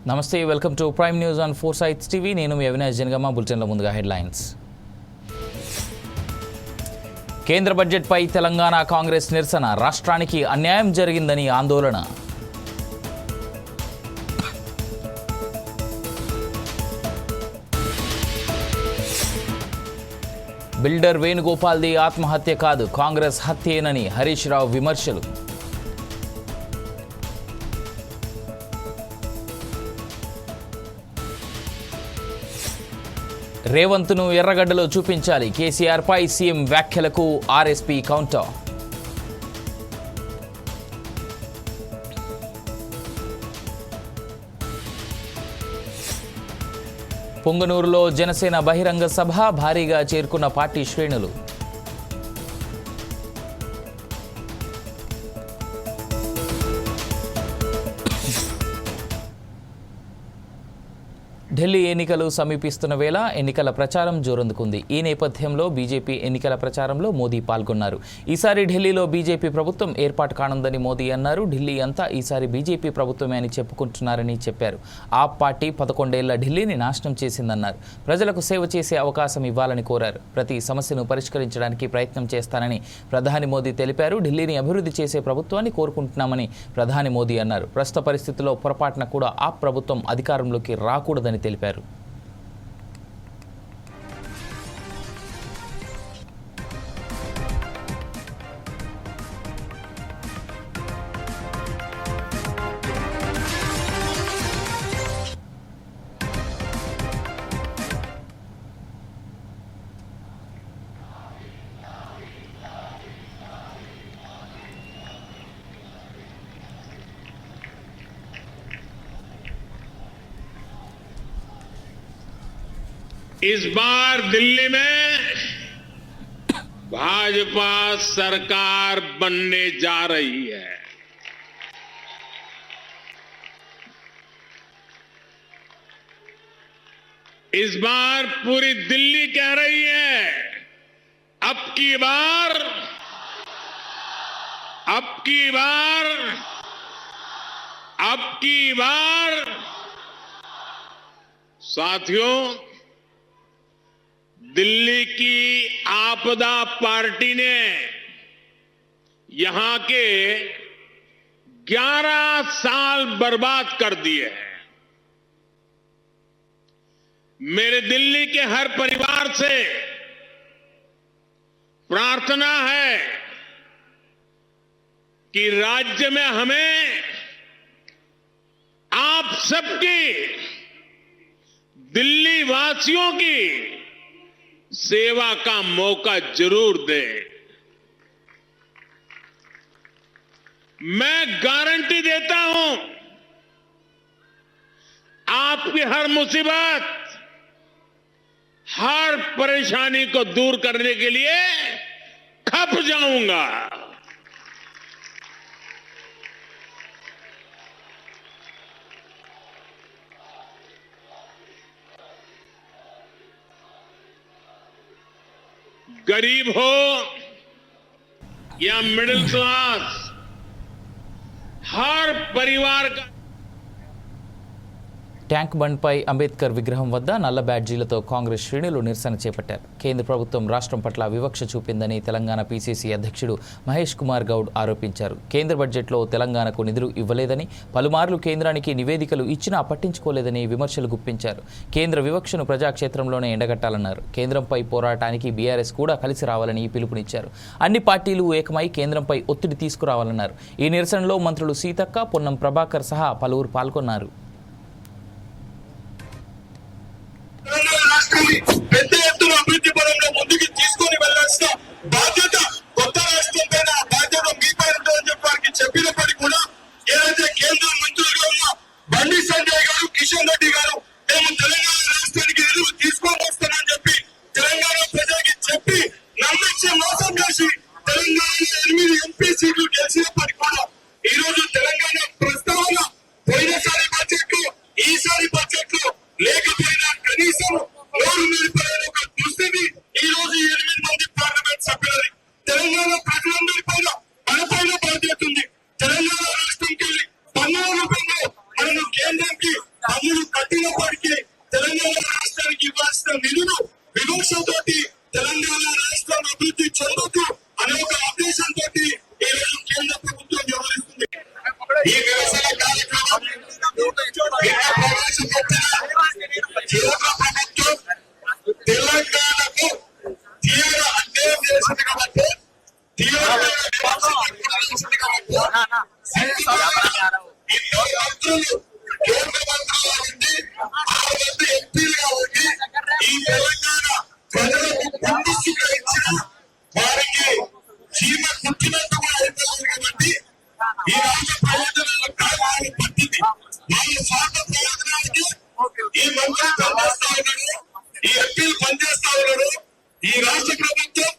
నమస్తే, welcome to Prime News on Foresights TV. నేను మీ అవినాష్ జనగామ. బులెటిన్ల ముందుగా హెడ్లైన్స్. కేంద్ర బడ్జెట్పై తెలంగాణ కాంగ్రెస్ నిరసన. రాష్ట్రానికి అన్యాయం జరిగిందని ఆందోళన. బిల్డర్ వేణుగోపాల్ది ఆత్మహత్య కాదు, కాంగ్రెస్ హత్యేనని హరీష్ రావు విమర్శలు. రేవంత్ను ఎర్రగడ్డలో చూపించాలి, కేసీఆర్పై సీఎం వ్యాఖ్యలకు ఆర్ఎస్పీ కౌంటర్. పొంగనూరులో జనసేన బహిరంగ సభ, భారీగా చేరుకున్న పార్టీ శ్రేణులు. ఢిల్లీ ఎన్నికలు సమీపిస్తున్న వేళ ఎన్నికల ప్రచారం జోరందుకుంది. ఈ నేపథ్యంలో బీజేపీ ఎన్నికల ప్రచారంలో మోదీ పాల్గొన్నారు. ఈసారి ఢిల్లీలో బీజేపీ ప్రభుత్వం ఏర్పాటు కానుందని మోదీ అన్నారు. ఢిల్లీ అంతా ఈసారి బీజేపీ ప్రభుత్వమే అని చెప్పుకుంటున్నారని చెప్పారు. ఆప్ పార్టీ 11 ఏళ్ల ఢిల్లీని నాశనం చేసిందన్నారు. ప్రజలకు సేవ చేసే అవకాశం ఇవ్వాలని కోరారు. ప్రతి సమస్యను పరిష్కరించడానికి ప్రయత్నం చేస్తానని ప్రధాని మోదీ తెలిపారు. ఢిల్లీని అభివృద్ధి చేసే ప్రభుత్వాన్ని కోరుకుంటున్నామని ప్రధాని మోదీ అన్నారు. ప్రస్తుత పరిస్థితుల్లో పొరపాటున కూడా ఆప్ ప్రభుత్వం అధికారంలోకి రాకూడదని తెలిపారు. इस बार दिल्ली में भाजपा सरकार बनने जा रही है। इस बार पूरी दिल्ली कह रही है, अब की बार साथियों, दिल्ली की आपदा पार्टी ने यहां के 11 साल बर्बाद कर दिए हैं। मेरे दिल्ली के हर परिवार से प्रार्थना है कि राज्य में हमें आप सबकी, दिल्ली वासियों की सेवा का मौका जरूर दे। मैं गारंटी देता हूं, आपकी हर मुसीबत, हर परेशानी को दूर करने के लिए खप जाऊंगा। गरीब हो या मिडिल क्लास, हर परिवार का. ట్యాంక్ బండ్పై అంబేద్కర్ విగ్రహం వద్ద నల్ల బ్యాడ్జీలతో కాంగ్రెస్ శ్రేణులు నిరసన చేపట్టారు. కేంద్ర ప్రభుత్వం రాష్ట్రం పట్ల వివక్ష చూపిందని తెలంగాణ పీసీసీ అధ్యక్షుడు మహేష్ కుమార్ గౌడ్ ఆరోపించారు. కేంద్ర బడ్జెట్లో తెలంగాణకు నిధులు ఇవ్వలేదని, పలుమార్లు కేంద్రానికి నివేదికలు ఇచ్చినా పట్టించుకోలేదని విమర్శలు గుప్పించారు. కేంద్ర వివక్షను ప్రజాక్షేత్రంలోనే ఎండగట్టాలన్నారు. కేంద్రంపై పోరాటానికి బీఆర్ఎస్ కూడా కలిసి రావాలని పిలుపునిచ్చారు. అన్ని పార్టీలు ఏకమై కేంద్రంపై ఒత్తిడి తీసుకురావాలన్నారు. ఈ నిరసనలో మంత్రులు సీతక్క, పొన్నం ప్రభాకర్ సహా పలువురు పాల్గొన్నారు. పెద్ద ఎత్తున అభివృద్ధి పరంలో ముందుకు తీసుకొని వెళ్లాల్సిన బాధ్యత కొత్త రాష్ట్రం పైన, బాధ్యత మీ పైన ఉంటుందని చెప్పి వారికి చెప్పినప్పటికీ కూడా ఏదైతే కేంద్ర మంత్రులుగా ఉన్న బండి సంజయ్ గారు, కిషన్ రెడ్డి గారు, మేము తెలంగాణ రాష్ట్రానికి నిధులు తీసుకొని వస్తామని చెప్పి తెలంగాణ ప్రజలకి చెప్పి నమ్మించి మోసం చేసి తెలంగాణ 8 ఎంపీ సీట్లు గెలిచినప్పటికీ కూడా ఈ రోజు తెలంగాణ ప్రస్తావన పోయినసారి బడ్జెట్ లో, ఈసారి బడ్జెట్ లో లేకపోయినా కనీసం నోరు నిలిపలేని ఒక దుస్థితి ఈ రోజు 8 మంది పార్లమెంట్ సభ్యులని. తెలంగాణ ప్రజలందరి పైన మన పైన బాధ్యత ఉంది. తెలంగాణ రాష్ట్రంకి పన్నుల రూపంలో మనము కేంద్ర రాష్ట్రానికి పన్నులు కట్టినప్పటికీ తెలంగాణ రాష్ట్రానికి ఇవ్వాల్సిన నిధులు విమర్శతోటి తెలంగాణ రాష్ట్రం అభివృద్ధి చెందుతూ అనే ఒక ఉద్దేశంతో ఈ రోజు కేంద్ర ప్రభుత్వం వ్యవహరిస్తుంది. ఈ నిరసన కార్యక్రమం ప్రవేశపెట్టిన కేంద్ర ప్రభుత్వం తెలంగాణకు తీవ్ర అన్యాయం చేసింది కాబట్టి తీవ్రమైన చేసింది కాబట్టి ఎన్నో మంత్రులు కేంద్ర మంత్రులుగా ఉండి 6 మంది ఎంపీలుగా ఉండి ఈ తెలంగాణ ప్రజలకు పండిస్తుగా ఇచ్చిన వారికి చీమ కుట్టినట్టు కూడా అయిపోయింది కాబట్టి ఈ రాష్ట్ర ప్రయోజనాలు కావాలని పట్టింది వాళ్ళ స్వార్థ ప్రయోజనానికి ఈ మంత్రులు పనిచేస్తా ఉన్నారు, ఈ ఎంపీలు పనిచేస్తా ఉన్నారు. ఈ రాష్ట్ర ప్రభుత్వం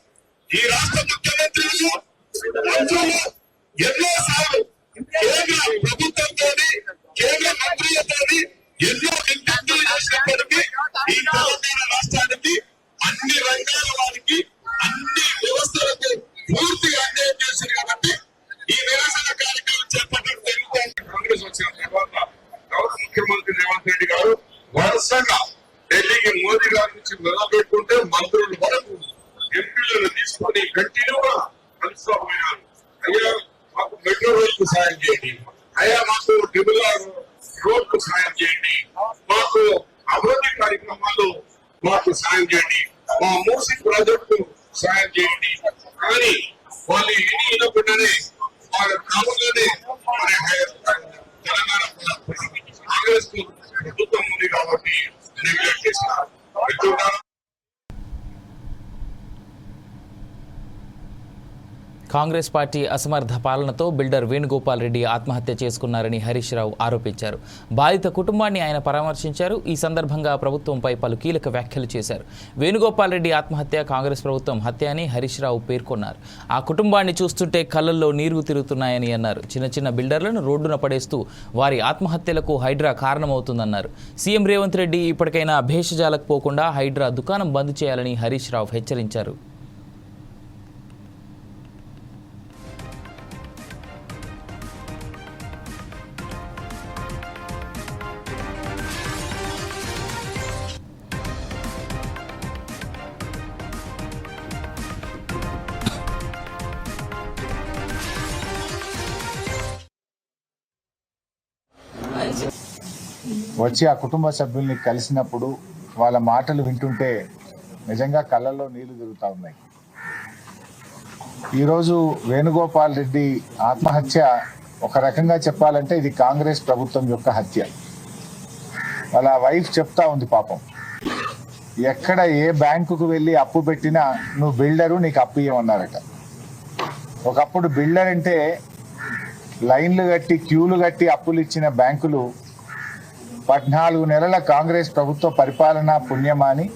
ఈ రాష్ట్ర ముఖ్యమంత్రులు మంత్రులు ఎన్నో సార్లు కేంద్ర ప్రభుత్వంతో కేంద్ర మంత్రులతో ఎన్నో విజ్ఞప్తులు చేసినప్పటికీ ఈ తెలంగాణ రాష్ట్రానికి అన్ని రంగాల వారికి అన్ని వ్యవస్థలకు పూర్తిగా అన్యాయం చేశారు కాబట్టి ఈ నిరసన కార్యక్రమం చేపట్టడం జరుగుతుంది. కాంగ్రెస్ వచ్చిన తర్వాత గౌరవ ముఖ్యమంత్రి రేవంత్ రెడ్డి గారు వరుసగా ఢిల్లీకి మోదీ గారి నుంచి మొదలుపెట్టుకుంటే మంత్రుల వరకు ఎంపీలను తీసుకొని కంటిన్యూగా కలుసుకోపోయినారు. అయ్యా మాకు మెట్రో రైలుకు సాయం చేయండి, అయ్యా మాకు డిబులార్ రోడ్కు సాయం చేయండి, మాకు అభివృద్ధి కార్యక్రమాలు మాకు సాయం చేయండి, మా మూసి ప్రాజెక్టు సాయం చేయండి. కానీ వాళ్ళు ఎన్ని ఇవ్వకుండానే వాళ్ళ గ్రామంలోనే తెలంగాణ కాంగ్రెస్ ప్రభుత్వం ఉంది కాబట్టి నెగ్లెక్ట్ చేసినారు. కాంగ్రెస్ పార్టీ అసమర్థ పాలనతో బిల్డర్ వేణుగోపాల్ రెడ్డి ఆత్మహత్య చేసుకున్నారని హరీష్ రావు ఆరోపించారు. బాధిత కుటుంబాన్ని ఆయన పరామర్శించారు. ఈ సందర్భంగా ప్రభుత్వంపై పలు కీలక వ్యాఖ్యలు చేశారు. వేణుగోపాల్ రెడ్డి ఆత్మహత్య కాంగ్రెస్ ప్రభుత్వం హత్య అని హరీష్ రావు పేర్కొన్నారు. ఆ కుటుంబాన్ని చూస్తుంటే కళ్ళల్లో నీరు తిరుగుతున్నాయని అన్నారు. చిన్న చిన్న బిల్డర్లను రోడ్డున పడేస్తూ వారి ఆత్మహత్యలకు హైడ్రా కారణమవుతుందన్నారు. సీఎం రేవంత్ రెడ్డి ఇప్పటికైనా భేషజాలకు పోకుండా హైడ్రా దుకాణం బంద్ చేయాలని హరీష్ రావు హెచ్చరించారు. వచ్చి ఆ కుటుంబ సభ్యుల్ని కలిసినప్పుడు వాళ్ళ మాటలు వింటుంటే నిజంగా కళ్ళల్లో నీళ్లు తిరుగుతూ ఉన్నాయి. ఈరోజు వేణుగోపాల్ రెడ్డి ఆత్మహత్య ఒక రకంగా చెప్పాలంటే ఇది కాంగ్రెస్ ప్రభుత్వం యొక్క హత్య. వాళ్ళ వైఫ్ చెప్తా ఉంది పాపం, ఎక్కడ ఏ బ్యాంకుకు వెళ్ళి అప్పు పెట్టినా నువ్వు బిల్డరు నీకు అప్పు ఇవ్వమన్నారట. ఒకప్పుడు బిల్డర్ అంటే లైన్లు కట్టి క్యూలు కట్టి అప్పులు ఇచ్చిన బ్యాంకులు 14 నెలల కాంగ్రెస్ ప్రభుత్వ పరిపాలన పుణ్యమాని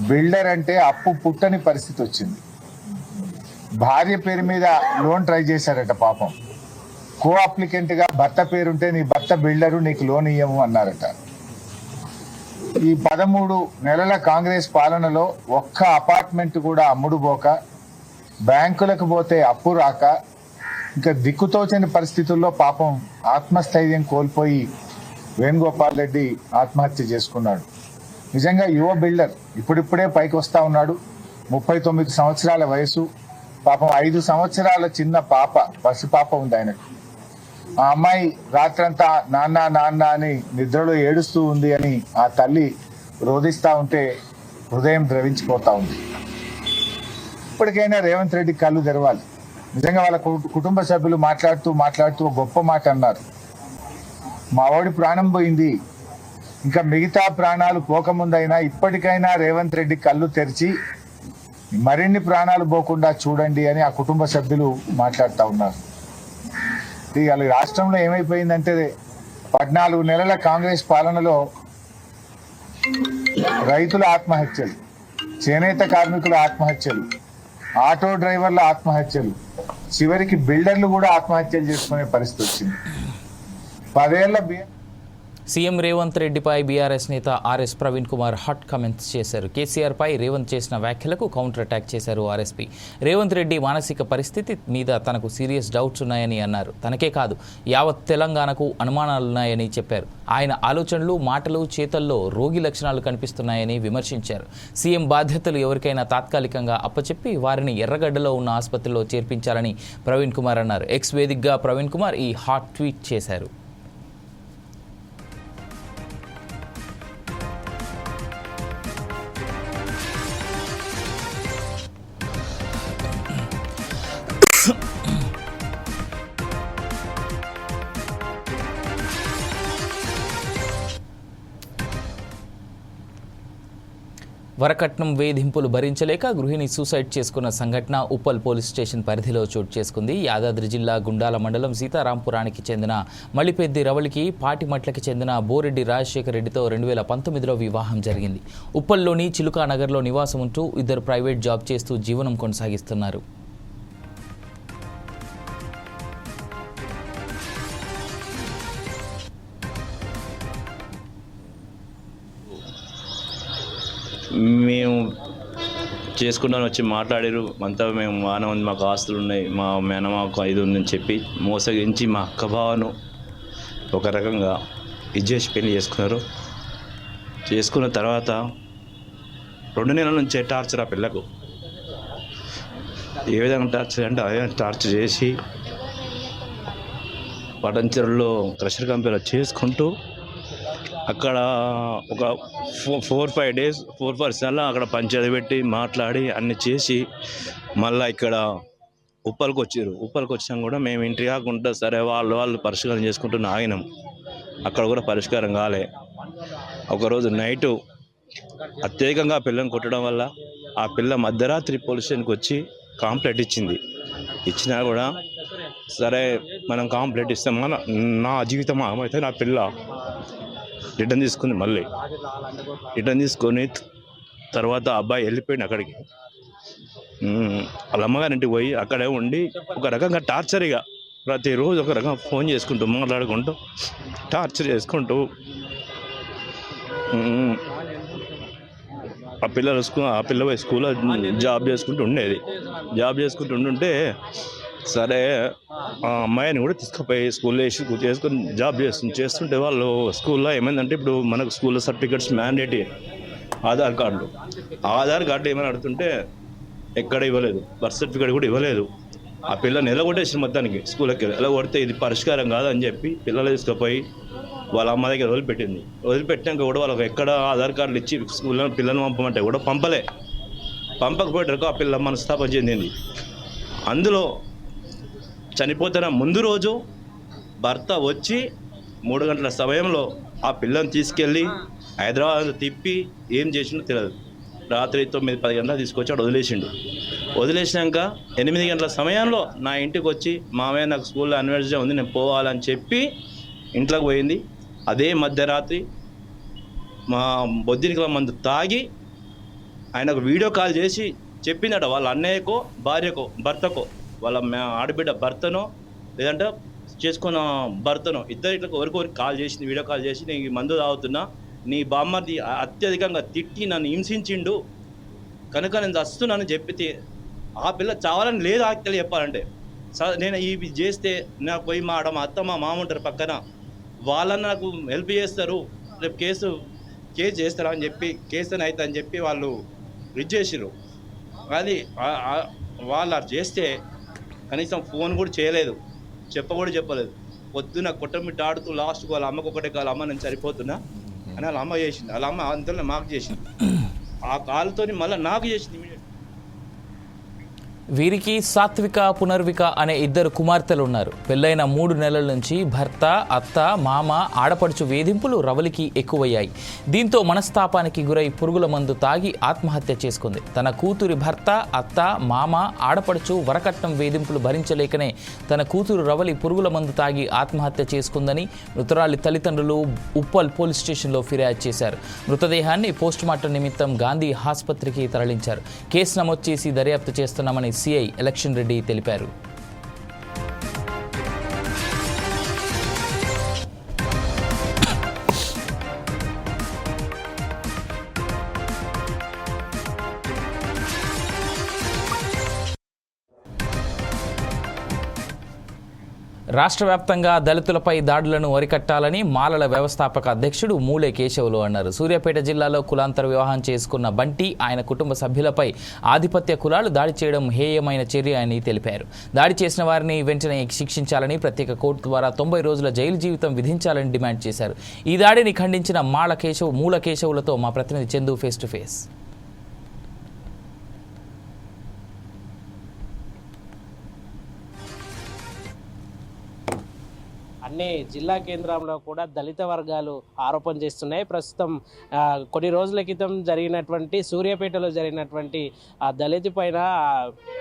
బిల్డర్ అంటే అప్పు పుట్టని పరిస్థితి వచ్చింది. భార్య పేరు మీద లోన్ ట్రై చేశారట పాపం. కో అప్లికెంట్గా భర్త పేరుంటే నీ భర్త బిల్డరు నీకు లోన్ ఇయ్యము అన్నారట. ఈ 13 నెలల కాంగ్రెస్ పాలనలో ఒక్క అపార్ట్మెంట్ కూడా అమ్ముడుపోక, బ్యాంకులకు పోతే అప్పు రాక, ఇంకా దిక్కుతోచని పరిస్థితుల్లో పాపం ఆత్మస్థైర్యం కోల్పోయి వేణుగోపాల్ రెడ్డి ఆత్మహత్య చేసుకున్నాడు. నిజంగా యువ బిల్డర్, ఇప్పుడిప్పుడే పైకి వస్తా ఉన్నాడు. 39 సంవత్సరాల వయసు. పాపం 5 సంవత్సరాల చిన్న పాప, పసిపాప ఉంది ఆయనకు. ఆ అమ్మాయి రాత్రంతా నాన్న నాన్న అని నిద్రలో ఏడుస్తూ ఉంది అని ఆ తల్లి రోధిస్తూ ఉంటే హృదయం ద్రవించిపోతా ఉంది. ఇప్పటికైనా రేవంత్ రెడ్డి కళ్ళు తెరవాలి. నిజంగా వాళ్ళ కుటుంబ సభ్యులు మాట్లాడుతూ గొప్ప మాట అన్నారు. మా వాడి ప్రాణం పోయింది, ఇంకా మిగతా ప్రాణాలు పోకముందైనా ఇప్పటికైనా రేవంత్ రెడ్డి కళ్ళు తెరిచి మరిన్ని ప్రాణాలు పోకుండా చూడండి అని ఆ కుటుంబ సభ్యులు మాట్లాడుతూ ఉన్నారు. ఇవాళ రాష్ట్రంలో ఏమైపోయిందంటే 14 నెలల కాంగ్రెస్ పాలనలో రైతుల ఆత్మహత్యలు, చేనేత కార్మికుల ఆత్మహత్యలు, ఆటో డ్రైవర్ల ఆత్మహత్యలు, చివరికి బిల్డర్లు కూడా ఆత్మహత్యలు చేసుకునే పరిస్థితి వచ్చింది. 10 ఏళ్ల సీఎం రేవంత్ రెడ్డిపై బీఆర్ఎస్ నేత RS Praveen Kumar hot comments చేశారు. కేసీఆర్పై రేవంత్ చేసిన వ్యాఖ్యలకు కౌంటర్ అటాక్ చేశారు ఆర్ఎస్పీ. రేవంత్ రెడ్డి మానసిక పరిస్థితి మీద తనకు సీరియస్ డౌట్స్ ఉన్నాయని అన్నారు. తనకే కాదు యావత్ తెలంగాణకు అనుమానాలున్నాయని చెప్పారు. ఆయన ఆలోచనలు, మాటలు, చేతల్లో రోగి లక్షణాలు కనిపిస్తున్నాయని విమర్శించారు. సీఎం బాధ్యతలు ఎవరికైనా తాత్కాలికంగా అప్పచెప్పి వారిని ఎర్రగడ్డలో ఉన్న ఆసుపత్రిలో చేర్పించాలని ప్రవీణ్ కుమార్ అన్నారు. ఎక్స్ వేదికగా ప్రవీణ్ కుమార్ ఈ హాట్ ట్వీట్ చేశారు. వరకట్నం వేధింపులు భరించలేక గృహిణి సూసైడ్ చేసుకున్న సంఘటన ఉప్పల్ పోలీస్ స్టేషన్ పరిధిలో చోటు చేసుకుంది. యాదాద్రి జిల్లా గుండాల మండలం సీతారాంపురానికి చెందిన మలిపెద్ది రవళికి పాటిమట్లకి చెందిన బోరెడ్డి రాజశేఖర్ రెడ్డితో 2019లో వివాహం జరిగింది. ఉప్పల్లోని చిలుకానగర్లో నివాసం ఉంటూ ఇద్దరు ప్రైవేట్ జాబ్ చేస్తూ జీవనం కొనసాగిస్తున్నారు. మేము చేసుకుంటాను వచ్చి మాట్లాడారు. అంతా మేము వానమంది మాకు ఆస్తులు ఉన్నాయి, మా మేనమాకు 5 ఉందని చెప్పి మోసగించి మా అక్క బావను ఒక రకంగా ఇచ్చేసి పెళ్లి చేసుకున్నారు. చేసుకున్న తర్వాత 2 నెలల నుంచే టార్చర్ ఆ పిల్లకు. ఏ విధంగా టార్చర్ అంటే అదే టార్చర్ చేసి పటంచెరులో క్రషర్ కంపెనీలో చేసుకుంటూ అక్కడ ఒక 4-5 డేస్ 4 నెలలు అక్కడ పంచాయతీ పెట్టి మాట్లాడి అన్ని చేసి మళ్ళీ ఇక్కడ ఉప్పల్కి వచ్చారు. ఉప్పల్కి వచ్చినాం కూడా మేము ఇంటికి కాకుండా సరే వాళ్ళు పరిష్కారం చేసుకుంటూ ఆగినాం. అక్కడ కూడా పరిష్కారం కాలే. ఒకరోజు నైటు అత్యధికంగా పిల్లని కొట్టడం వల్ల ఆ పిల్ల మధ్యరాత్రి పోలీస్ స్టేషన్కి వచ్చి కాంప్లైంట్ ఇచ్చింది. ఇచ్చినా కూడా సరే మనం కాంప్లైంట్ ఇస్తాం, నా జీవితం అయితే నా పిల్ల రిటర్న్ తీసుకుంది. మళ్ళీ రిటర్న్ తీసుకొని తర్వాత అబ్బాయి వెళ్ళిపోయింది అక్కడికి. వాళ్ళ అమ్మగారింటికి పోయి అక్కడే ఉండి ఒక రకంగా టార్చర్గా ప్రతిరోజు ఒక రకంగా ఫోన్ చేసుకుంటూ మాట్లాడుకుంటూ టార్చర్ చేసుకుంటూ ఆ పిల్ల పోయి స్కూల్లో జాబ్ చేసుకుంటూ ఉండేది. జాబ్ చేసుకుంటూ ఉంటుంటే సరే ఆ అమ్మాయిని కూడా తీసుకుపోయి స్కూల్లో చేసుకొని జాబ్ చేస్తుంటే వాళ్ళు స్కూల్లో ఏమైందంటే ఇప్పుడు మనకు స్కూల్లో సర్టిఫికెట్స్ మ్యాండేటరీ ఆధార్ కార్డు ఏమైనా అడుగుతుంటే ఎక్కడ ఇవ్వలేదు, బర్త్ సర్టిఫికేట్ కూడా ఇవ్వలేదు. ఆ పిల్లని ఎలగొట్టేసి మొత్తానికి స్కూల్కి ఎలగొడితే ఇది పరిష్కారం కాదని చెప్పి పిల్లలు తీసుకుపోయి వాళ్ళ అమ్మ దగ్గర వదిలిపెట్టాక కూడా వాళ్ళకి ఎక్కడ ఆధార్ కార్డులు ఇచ్చి స్కూల్లో పిల్లల్ని పంపమంటే కూడా పంపకపోయేటరకు ఆ పిల్ల మనస్తాపం చెందింది. అందులో చనిపోతున్న ముందు రోజు భర్త వచ్చి 3 గంటల సమయంలో ఆ పిల్లని తీసుకెళ్ళి హైదరాబాద్ తిప్పి ఏం చేసిండో తెలియదు. రాత్రి 9-10 గంటలకు తీసుకొచ్చి అక్కడ వదిలేసినాక 8 గంటల సమయంలో నా ఇంటికి వచ్చి మామయ్య నాకు స్కూల్లో అన్వర్జన్ ఉంది నేను పోవాలని చెప్పి ఇంట్లోకి పోయింది. అదే మధ్యరాత్రి మా బొద్దినికల మందు తాగి ఆయనకు వీడియో కాల్ చేసి చెప్పిందట వాళ్ళ అన్నయ్యకో భార్యకో భర్తకో వాళ్ళ ఆడబిడ్డ భర్తనో లేదంటే చేసుకున్న భర్తనో ఇట్లా ఎవరికొరికి కాల్ చేసింది, వీడియో కాల్ చేసి నేను మందు తాగుతున్నా, నీ బామ్మది అత్యధికంగా తిట్టి నన్ను హింసించిండు కనుక నేను చస్తున్నాను చెప్పితే ఆ పిల్ల చావాలని లేదు ఆక్తలు చెప్పాలంటే నేను ఇవి చేస్తే నాకు పోయి మా అత్త మా మామ ఉంటారు పక్కన, వాళ్ళని నాకు హెల్ప్ చేస్తారు, రేపు కేసు చేస్తారా అని చెప్పి కేసు అయితే అని చెప్పి వాళ్ళు రిజ్ చేసిర్రు. అది వాళ్ళు చేస్తే కనీసం ఫోన్ కూడా చేయలేదు, చెప్పలేదు. పొద్దున కొట్టమిట్ట ఆడుతూ లాస్ట్కి వాళ్ళ అమ్మకు ఒకటే కాలు, అమ్మ నేను సరిపోతున్నా అని వాళ్ళ అమ్మ చేసింది. వాళ్ళ అమ్మ అంతలో మాకు చేసింది, ఆ కాలుతో మళ్ళీ నాకు చేసింది ఇమీడియట్. వీరికి సాత్విక, పునర్విక అనే 2 కుమార్తెలు ఉన్నారు. పెళ్లైన 3 నెలల నుంచి భర్త, అత్త, మామ, ఆడపడుచు వేధింపులు రవలికి ఎక్కువయ్యాయి. దీంతో మనస్తాపానికి గురై పురుగుల మందు తాగి ఆత్మహత్య చేసుకుంది. తన కూతురి భర్త, అత్త, మామ, ఆడపడుచు వరకట్నం వేధింపులు భరించలేకనే తన కూతురు రవలి పురుగుల మందు తాగి ఆత్మహత్య చేసుకుందని మృతురాలి తల్లిదండ్రులు ఉప్పల్ పోలీస్ స్టేషన్లో ఫిర్యాదు చేశారు. మృతదేహాన్ని పోస్టుమార్టం నిమిత్తం గాంధీ ఆసుపత్రికి తరలించారు. కేసు నమోదు చేసి దర్యాప్తు చేస్తున్నామని సిఐ ఎలక్షన్ రెడ్డి తెలిపారు. రాష్ట్ర వ్యాప్తంగా దళితులపై దాడులను అరికట్టాలని మాలల వ్యవస్థాపక అధ్యక్షుడు మూలే కేశవులు అన్నారు. సూర్యాపేట జిల్లాలో కులాంతర వివాహం చేసుకున్న బంటి ఆయన కుటుంబ సభ్యులపై ఆధిపత్య కులాలు దాడి చేయడం హేయమైన చర్య అని తెలిపారు. దాడి చేసిన వారిని వెంటనే శిక్షించాలని ప్రత్యేక కోర్టు ద్వారా 90 రోజుల జైలు జీవితం విధించాలని డిమాండ్ చేశారు. ఈ దాడిని ఖండించిన మూల కేశవులతో మా ప్రతినిధి చందు ఫేస్ టు ఫేస్. అన్ని జిల్లా కేంద్రంలో కూడా దళిత వర్గాలు ఆరోపణ చేస్తున్నాయి. ప్రస్తుతం కొన్ని రోజుల క్రితం జరిగినటువంటి సూర్యాపేటలో జరిగినటువంటి ఆ దళిత పైన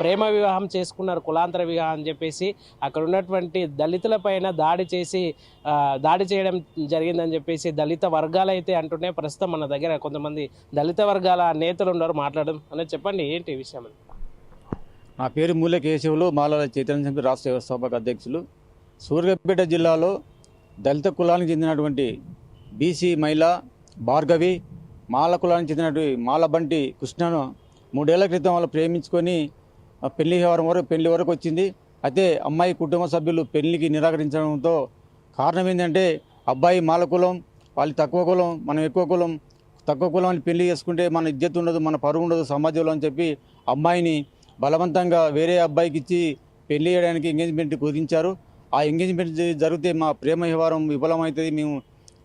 ప్రేమ వివాహం చేసుకున్నారు, కులాంతర వివాహం అని చెప్పేసి అక్కడ ఉన్నటువంటి దళితుల పైన దాడి చేయడం జరిగిందని చెప్పేసి దళిత వర్గాలు అయితే అంటున్నాయి. ప్రస్తుతం మన దగ్గర కొంతమంది దళిత వర్గాల నేతలు ఉన్నారు, మాట్లాడడం అనేది. చెప్పండి ఏంటి ఈ విషయం? నా పేరు మూల కేశవులు, మాలల చైతన్య సమితి రాష్ట్ర వ్యవస్థాపక అధ్యక్షులు. సూర్యాపేట జిల్లాలో దళిత కులానికి చెందినటువంటి బీసీ మహిళ భార్గవి, మాల కులానికి చెందినటువంటి మాలబంటి కృష్ణను 3 ఏళ్ల క్రితం వాళ్ళు ప్రేమించుకొని పెళ్లి వరకు వచ్చింది. అయితే అమ్మాయి కుటుంబ సభ్యులు పెళ్లికి నిరాకరించడంతో కారణం ఏంటంటే అబ్బాయి మాల కులం, వాళ్ళు తక్కువ కులం, మనం ఎక్కువ కులం, తక్కువ కులం పెళ్లి చేసుకుంటే మన ఇజ్జత్ ఉండదు, మన పరువు ఉండదు సమాజంలో అని చెప్పి అమ్మాయిని బలవంతంగా వేరే అబ్బాయికి ఇచ్చి పెళ్లి చేయడానికి ఎంగేజ్మెంట్ కుదించారు. ఆ ఎంగేజ్మెంట్ జరిగితే మా ప్రేమ వ్యవహారం విఫలమవుతుంది, మేము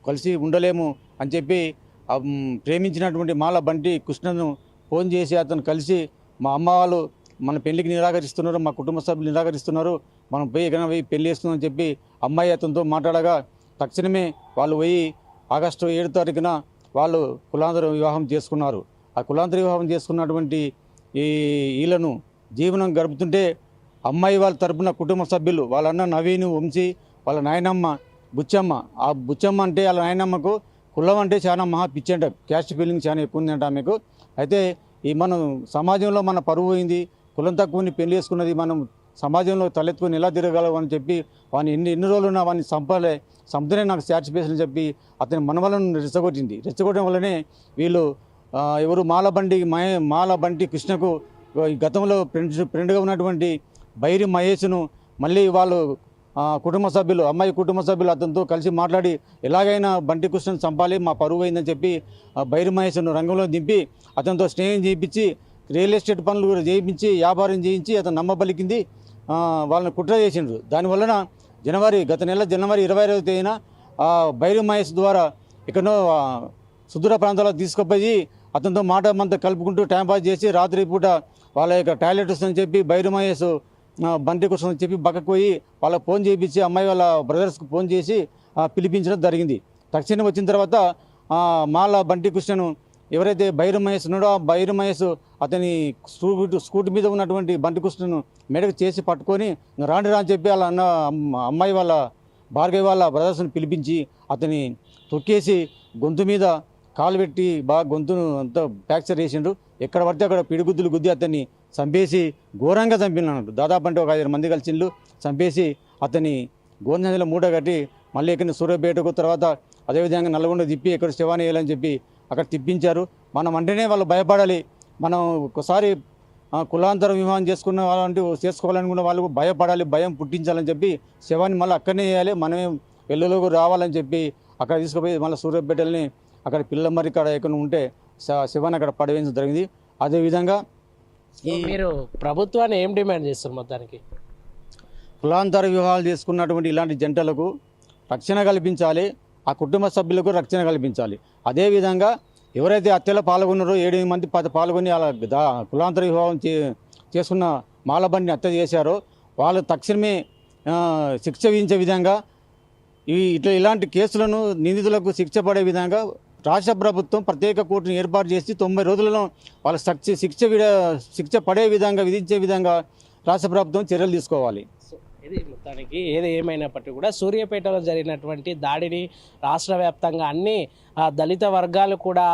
కలిసి ఉండలేము అని చెప్పి ప్రేమించినటువంటి మాల బంటి కృష్ణను ఫోన్ చేసి అతను కలిసి మా అమ్మ వాళ్ళు మన పెళ్లికి నిరాకరిస్తున్నారు, మా కుటుంబ సభ్యులు నిరాకరిస్తున్నారు, మనం ఎక్కడైనా పోయి పెళ్లి చేస్తుందని చెప్పి అమ్మాయి అతనితో మాట్లాడగా తక్షణమే వాళ్ళు పోయి ఆగస్టు 7వ తారీఖున వాళ్ళు కులాంతర వివాహం చేసుకున్నారు. ఆ కులాంతర వివాహం చేసుకున్నటువంటి వీళ్ళను జీవనం గడుపుతుంటే అమ్మాయి వాళ్ళ తరపున కుటుంబ సభ్యులు వాళ్ళ అన్న నవీను, వంశీ, వాళ్ళ నాయనమ్మ బుచ్చమ్మ, ఆ బుచ్చమ్మ అంటే వాళ్ళ నాయనమ్మకు కులం అంటే చాలా మహా పిచ్చంట, క్యాస్ట్ ఫీలింగ్ చాలా ఎక్కువ ఉందంట ఆమెకు. అయితే మనం సమాజంలో మన పరువు పోయింది, కులం తక్కువని పెళ్లి చేసుకున్నది, మనం సమాజంలో తలెత్తుకొని ఎలా తిరగలం అని చెప్పి వాడిని ఎన్ని రోజులున్నా వాడిని చంపుతూనే నాకు క్యాస్ట్ ఫీలింగ్ అని చెప్పి అతని మనవలను రెచ్చగొట్టడం వల్లనే వీళ్ళు ఎవరు మాలబంటి కృష్ణకు గతంలో ఫ్రెండ్గా ఉన్నటువంటి బైరి మహేష్ను మళ్ళీ వాళ్ళు కుటుంబ సభ్యులు, అమ్మాయి కుటుంబ సభ్యులు అతనితో కలిసి మాట్లాడి ఎలాగైనా బంటి కృష్ణను చంపాలి, మా పరువు అయిందని చెప్పి బైరి మహేష్ను రంగంలో దింపి అతనితో స్నేహం చేయించి రియల్ ఎస్టేట్ పనులు కూడా చేయించి వ్యాపారం చేయించి అతను నమ్మబలికింది వాళ్ళని కుట్ర చేసిండ్రు. దానివలన గత నెల జనవరి 22వ తేదీన బైరి మహేష్ ద్వారా ఎక్కడో సుదూర ప్రాంతాల్లో తీసుకుపోయి అతనితో మాట కలుపుకుంటూ టైంపాస్ చేసి రాత్రి పూట వాళ్ళ యొక్క టాయిలెట్ వస్తుందని చెప్పి బైరి మహేష్ బంటి కోసం చెప్పి పక్కకు పోయి వాళ్ళకి ఫోన్ చేయించి అమ్మాయి వాళ్ళ బ్రదర్స్కి ఫోన్ చేసి పిలిపించడం జరిగింది. తక్షణం వచ్చిన తర్వాత మాల బంటి కృష్ణను ఎవరైతే బైరి మహేష్ ఉన్నాడో ఆ బైరి మహేష్ అతని స్కూటీ మీద ఉన్నటువంటి బంటి కృష్ణను మెడకు చేసి పట్టుకొని రాండి అని చెప్పి వాళ్ళ అమ్మాయి వాళ్ళ భార్గవి వాళ్ళ బ్రదర్స్ని పిలిపించి అతని తొక్కేసి గొంతు మీద కాలు పెట్టి బాగా గొంతును అంతా ఫ్రాక్చర్ చేసిండ్రు. ఎక్కడ పడితే అక్కడ పిడిగుద్దులు గుద్ది అతన్ని చంపేసి ఘోరంగా చంపినట్టు. దాదాపు అంటే ఒక 5 మంది కలిసిండ్రు. చంపేసి అతని గోంజంలో మూట కట్టి మళ్ళీ ఎక్కడ సూర్యాపేటకు తర్వాత అదేవిధంగా నల్గొండ తిప్పి ఎక్కడ శవాన్ని వేయాలని చెప్పి అక్కడ తిప్పించారు. మనం అంటేనే వాళ్ళు భయపడాలి. మనం ఒకసారి కులాంతర వివాహం చేసుకోవాలనుకున్న వాళ్ళకు భయపడాలి, భయం పుట్టించాలని చెప్పి శవాన్ని మళ్ళీ అక్కడనే వేయాలి, మనమే వెల్లులోకి రావాలని చెప్పి అక్కడ తీసుకుపోయి మళ్ళీ సూర్యాపేటల్ని అక్కడ పిల్లమరి కాడ ఎక్కడ ఉంటే శివాన్ని అక్కడ పడవేయడం జరిగింది. అదేవిధంగా మీరు ప్రభుత్వాన్ని ఏం డిమాండ్ చేస్తారు? మొత్తానికి కులాంతర వివాహాలు చేసుకున్నటువంటి ఇలాంటి జంటలకు రక్షణ కల్పించాలి, ఆ కుటుంబ సభ్యులకు రక్షణ కల్పించాలి. అదేవిధంగా ఎవరైతే హత్యలో పాల్గొన్నారో 7 మంది పాల్గొని అలా కులాంతర వివాహం చేసుకున్న మాలబండిని హత్య చేశారో వాళ్ళు తక్షణమే శిక్ష విధించే విధంగా ఇలాంటి కేసులను నిందితులకు శిక్ష పడే విధంగా రాష్ట్ర ప్రభుత్వం ప్రత్యేక కోర్టును ఏర్పాటు చేసి 90 రోజులలో వాళ్ళ శిక్ష పడే విధంగా విధించే విధంగా రాష్ట్ర ప్రభుత్వం చర్యలు తీసుకోవాలి. ఇది మొత్తానికి ఏది ఏమైనప్పటికీ కూడా సూర్యాపేటలో జరిగినటువంటి దాడిని రాష్ట్ర వ్యాప్తంగా అన్ని దళిత వర్గాలు కూడా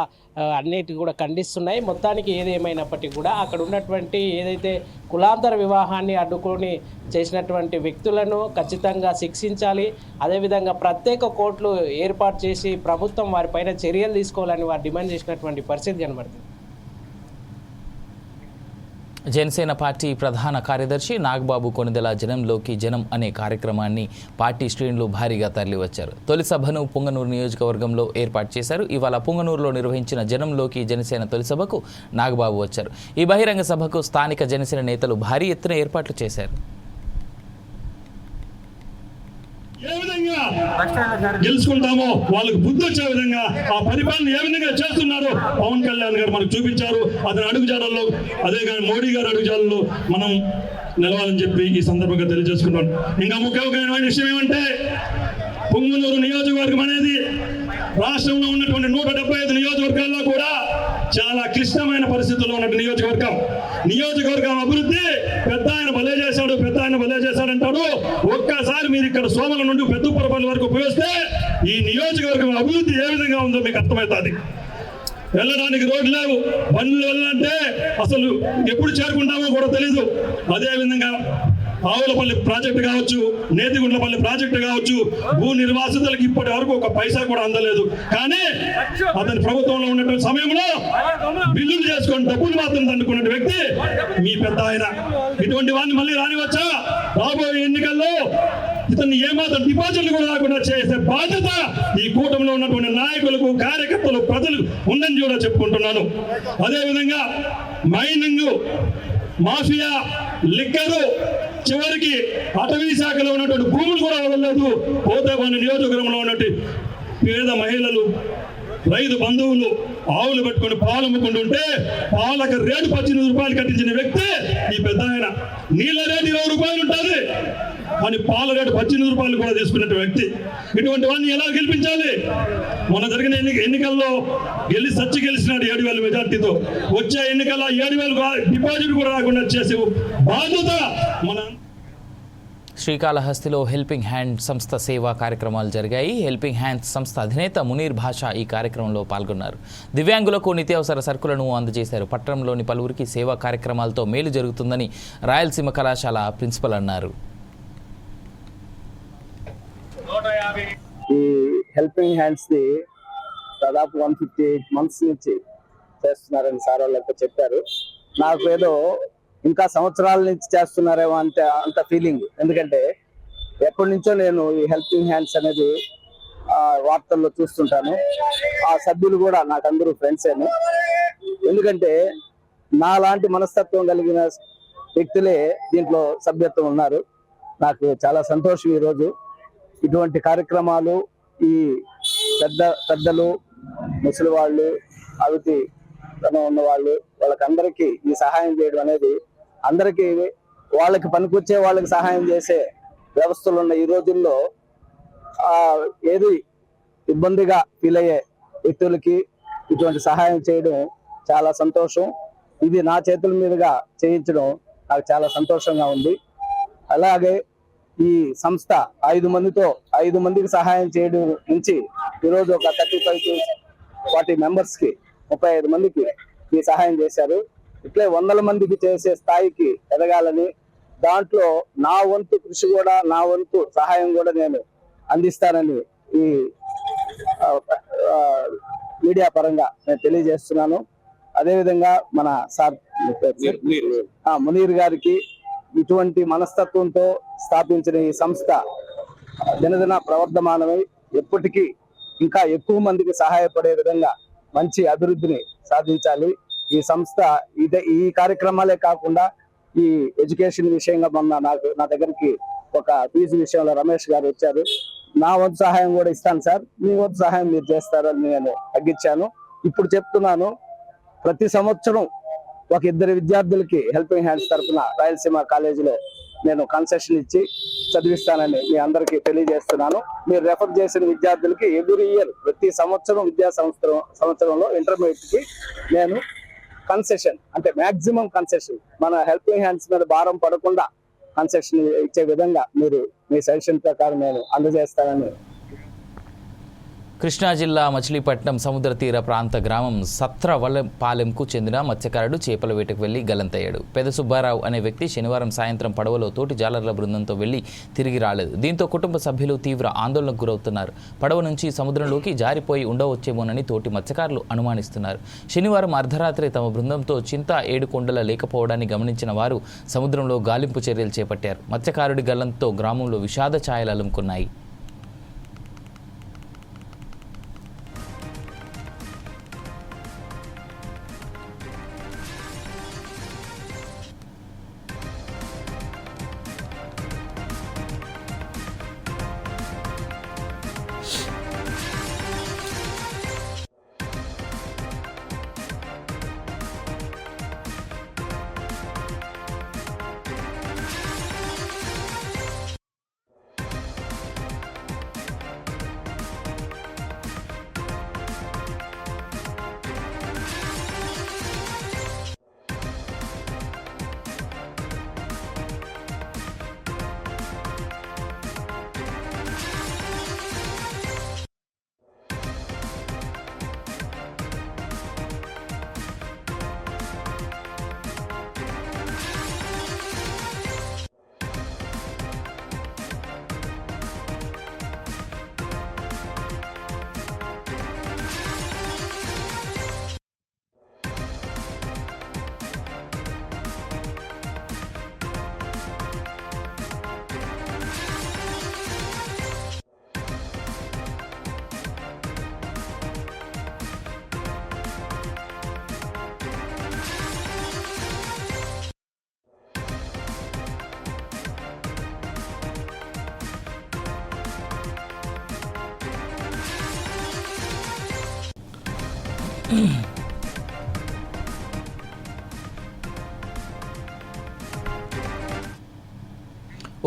అన్నిటి కూడా ఖండిస్తున్నాయి. మొత్తానికి ఏది ఏమైనప్పటికీ కూడా అక్కడ ఉన్నటువంటి ఏదైతే కులాంతర వివాహాన్ని అడ్డుకొని చేసినటువంటి వ్యక్తులను ఖచ్చితంగా శిక్షించాలి. అదేవిధంగా ప్రత్యేక కోర్టులు ఏర్పాటు చేసి ప్రభుత్వం వారిపైన చర్యలు తీసుకోవాలని వారు డిమాండ్ చేసినటువంటి పరిస్థితి కనబడుతుంది. జనసేన పార్టీ ప్రధాన కార్యదర్శి నాగబాబు కొనిదెల జనంలోకి జనం అనే కార్యక్రమాన్ని పార్టీ శ్రేణులు భారీగా తరలివచ్చారు. తొలి సభను పుంగనూరు నియోజకవర్గంలో ఏర్పాటు చేశారు. ఇవాళ పుంగనూరులో నిర్వహించిన జనంలోకి జనసేన తొలి సభకు నాగబాబు వచ్చారు. ఈ బహిరంగ సభకు స్థానిక జనసేన నేతలు భారీ ఎత్తున ఏర్పాట్లు చేశారు. ఏ విధంగా గెలుచుకుంటామో వాళ్ళకు బుద్ధి వచ్చే విధంగా ఆ పరిపాలన ఏ విధంగా చేస్తున్నారో పవన్ కళ్యాణ్ గారు మనకు చూపించారు. అతని అడుగుజాడల్లో అదే కానీ మోడీ గారి అడుగుజాడల్లో మనం నిలవాలని చెప్పి ఈ సందర్భంగా తెలియజేసుకున్నాను. ఇంకా ముఖ్యమైన విషయం ఏమంటే పుంగనూరు నియోజకవర్గం అనేది రాష్ట్రంలో ఉన్నటువంటి 175 నియోజకవర్గాల్లో కూడా చాలా క్లిష్టమైన పరిస్థితుల్లో ఉన్నటువంటి నియోజకవర్గం అభివృద్ధి పెద్ద ఆయన భలే చేశాడంటాడు. ఒక్కసారి మీరు ఇక్కడ సోమల నుండి పెద్దపురపల్లి వరకు పోస్తే ఈ నియోజకవర్గం అభివృద్ధి ఏ విధంగా ఉందో మీకు అర్థమవుతుంది. వెళ్ళడానికి రోడ్లు లేవు, బండ్లు వెళ్ళాలంటే అసలు ఎప్పుడు చేరుకుంటామో కూడా తెలీదు. అదేవిధంగా ఆవులపల్లి ప్రాజెక్టు కావచ్చు, నేతిగుండ్లపల్లి ప్రాజెక్టు కావచ్చు, భూ నిర్వాసితులకు ఇప్పటి వరకు ఒక పైసా కూడా అందలేదు. కానీ అతని ప్రభుత్వంలో ఉన్నటువంటి సమయంలో బిల్లులు చేసుకొని డబ్బులు మాత్రం దండుకున్న వ్యక్తి మీ పెద్ద ఆయన. ఇటువంటి వాడిని మళ్ళీ రానివచ్చా? రాబోయే ఎన్నికల్లో ఇతన్ని ఏమాత్రం డిపాజిట్లు కూడా రాకుండా చేసే బాధ్యత ఈ కూటమిలో ఉన్నటువంటి నాయకులకు, కార్యకర్తలు, ప్రజలు ఉందని కూడా చెప్పుకుంటున్నాను. అదేవిధంగా మైనింగ్ మాఫియా, లిక్కరు, చివరికి అటవీ శాఖలో ఉన్నటువంటి భూములు కూడా వదలలేదు. పోతేపల్లి నియోజకవర్గంలో ఉన్నటువంటి పేద మహిళలు, రైతు బంధువులు ఆవులు పెట్టుకుని పాలు అమ్ముకుంటుంటే పాలకు రేటు 18 రూపాయలు కట్టించిన వ్యక్తి ఈ పెద్ద ఆయన. నీళ్ళ రేటు 20 రూపాయలు ఉంటుంది అని పాల రేటు 18 రూపాయలు కూడా తీసుకున్న వ్యక్తి. ఇటువంటి వాడిని ఎలా గెలిపించాలి? మొన్న జరిగిన ఎన్నికల్లో గెలిచినాడు 7,000 మెజార్టీతో. వచ్చే ఎన్నికల్లో 7,000 డిపాజిట్ కూడా రాకుండా చేసే బాధ్యత మన. శ్రీకాళహస్తిలో హెల్పింగ్ హ్యాండ్ సంస్థ సేవా కార్యక్రమాలు జరిగాయి. హెల్పింగ్ హ్యాండ్ సంస్థ అధినేత మునీర్ భాషా ఈ కార్యక్రమంలో పాల్గొన్నారు. దివ్యాంగులకు నిత్యావసర సరుకులను అందజేశారు. పట్టణంలోని పలువురికి సేవా కార్యక్రమాలతో మేలు జరుగుతుందని రాయలసీమ కళాశాల ప్రిన్సిపల్ అన్నారు. ఈ హెల్పింగ్ హ్యాండ్స్ ది దాదాపు 158 మంత్స్ నుంచి చేస్తున్నారని సార్ వాళ్ళంతా చెప్పారు. నాకు ఏదో ఇంకా సంవత్సరాల నుంచి చేస్తున్నారేమో అంత ఫీలింగ్. ఎందుకంటే ఎప్పటి నుంచో నేను ఈ హెల్పింగ్ హ్యాండ్స్ అనేది వార్తల్లో చూస్తుంటాను. ఆ సభ్యులు కూడా నాకు అందరూ ఫ్రెండ్సేను. ఎందుకంటే నాలాంటి మనస్తత్వం కలిగిన వ్యక్తులే దీంట్లో సభ్యత్వం ఉన్నారు. నాకు చాలా సంతోషం. ఈరోజు ఇటువంటి కార్యక్రమాలు ఈ పెద్దలు, ముసలి వాళ్ళు, అవిటి ఉన్న వాళ్ళు, వాళ్ళకందరికీ ఈ సహాయం చేయడం అనేది అందరికీ వాళ్ళకి పనికొచ్చే వాళ్ళకి సహాయం చేసే వ్యవస్థలు ఉన్న ఈ రోజుల్లో ఏది ఇబ్బందిగా ఫీల్ అయ్యే వ్యక్తులకి ఇటువంటి సహాయం చేయడం చాలా సంతోషం. ఇది నా చేతుల మీదుగా చేయించడం నాకు చాలా సంతోషంగా ఉంది. అలాగే ఈ సంస్థ 5 మందికి సహాయం చేయడం నుంచి ఈరోజు ఒక 35 to 40 మెంబర్స్కి 35 మందికి ఈ సహాయం చేశారు. ఇట్లే 100 మందికి చేసే స్థాయికి ఎదగాలని, దాంట్లో నా వంతు కృషి కూడా, నా వంతు సహాయం కూడా నేను అందిస్తానని ఈ మీడియా పరంగా నేను తెలియజేస్తున్నాను. అదేవిధంగా మన సార్ మునీర్ గారికి ఇటువంటి మనస్తత్వంతో స్థాపించిన ఈ సంస్థ దినదిన ప్రవర్ధమానమై ఎప్పటికీ ఇంకా ఎక్కువ మందికి సహాయపడే విధంగా మంచి అభివృద్ధిని సాధించాలి. ఈ సంస్థ ఈ కార్యక్రమాలే కాకుండా ఈ ఎడ్యుకేషన్ విషయంగా మొన్న నా దగ్గరికి ఒక ఫీజు విషయంలో రమేష్ గారు వచ్చారు. నా వంతు సహాయం కూడా ఇస్తాను సార్, మీ వంతు సహాయం మీరు చేస్తారని నేను తగ్గించాను. ఇప్పుడు చెప్తున్నాను, ప్రతి సంవత్సరం ఒక 2 విద్యార్థులకి హెల్పింగ్ హ్యాండ్స్ తరఫున రాయలసీమ కాలేజీలో నేను కన్సెషన్ ఇచ్చి చదివిస్తానని మీ అందరికీ తెలియజేస్తున్నాను. మీరు రెఫర్ చేసిన విద్యార్థులకి ఎవ్రీ ఇయర్ ప్రతి సంవత్సరం సంవత్సరంలో ఇంటర్మీడియట్కి నేను కన్సెషన్ అంటే మాక్సిమం కన్సెషన్, మన హెల్పింగ్ హ్యాండ్స్ మీద భారం పడకుండా కన్సెషన్ ఇచ్చే విధంగా మీరు మీ సజెషన్ ప్రకారం నేను అందజేస్తానని కృష్ణా జిల్లా మచిలీపట్నం సముద్ర తీర ప్రాంత గ్రామం సత్రవలపాలెంకు చెందిన మత్స్యకారుడు చేపల వేటకు వెళ్లి గల్లంతయ్యాడు. పెద సుబ్బారావు అనే వ్యక్తి శనివారం సాయంత్రం పడవలో తోటి జాలర్ల బృందంతో వెళ్లి తిరిగి రాలేదు. దీంతో కుటుంబ సభ్యులు తీవ్ర ఆందోళనకు గురవుతున్నారు. పడవ నుంచి సముద్రంలోకి జారిపోయి ఉండవచ్చేమోనని తోటి మత్స్యకారులు అనుమానిస్తున్నారు. శనివారం అర్ధరాత్రి తమ బృందంతో చింత ఏడుకొండల లేకపోవడాన్ని గమనించిన వారు సముద్రంలో గాలింపు చర్యలు చేపట్టారు. మత్స్యకారుడి గల్లంతో గ్రామంలో విషాద ఛాయలు అలుముకున్నాయి.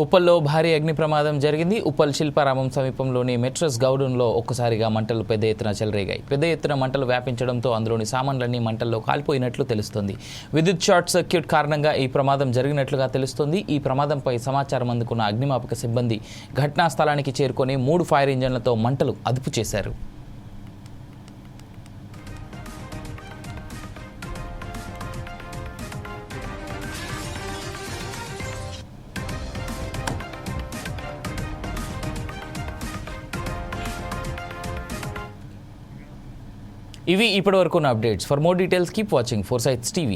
ఉప్పల్లో భారీ అగ్ని ప్రమాదం జరిగింది. ఉప్పల్ శిల్పారామం సమీపంలోని మెట్రస్ గౌడన్లో ఒక్కసారిగా మంటలు పెద్ద ఎత్తున చెలరేగాయి. పెద్ద ఎత్తున మంటలు వ్యాపించడంతో అందులోని సామాన్లన్నీ మంటల్లో కాలిపోయినట్లు తెలుస్తోంది. విద్యుత్ షార్ట్ సర్క్యూట్ కారణంగా ఈ ప్రమాదం జరిగినట్లుగా తెలుస్తోంది. ఈ ప్రమాదంపై సమాచారం అందుకున్న అగ్నిమాపక సిబ్బంది ఘటనా స్థలానికి చేరుకొని 3 ఫైర్ ఇంజన్లతో మంటలు అదుపు చేశారు. ఇవి ఇప్పటివరకు ఉన్న updates. For more details keep watching Foresights TV.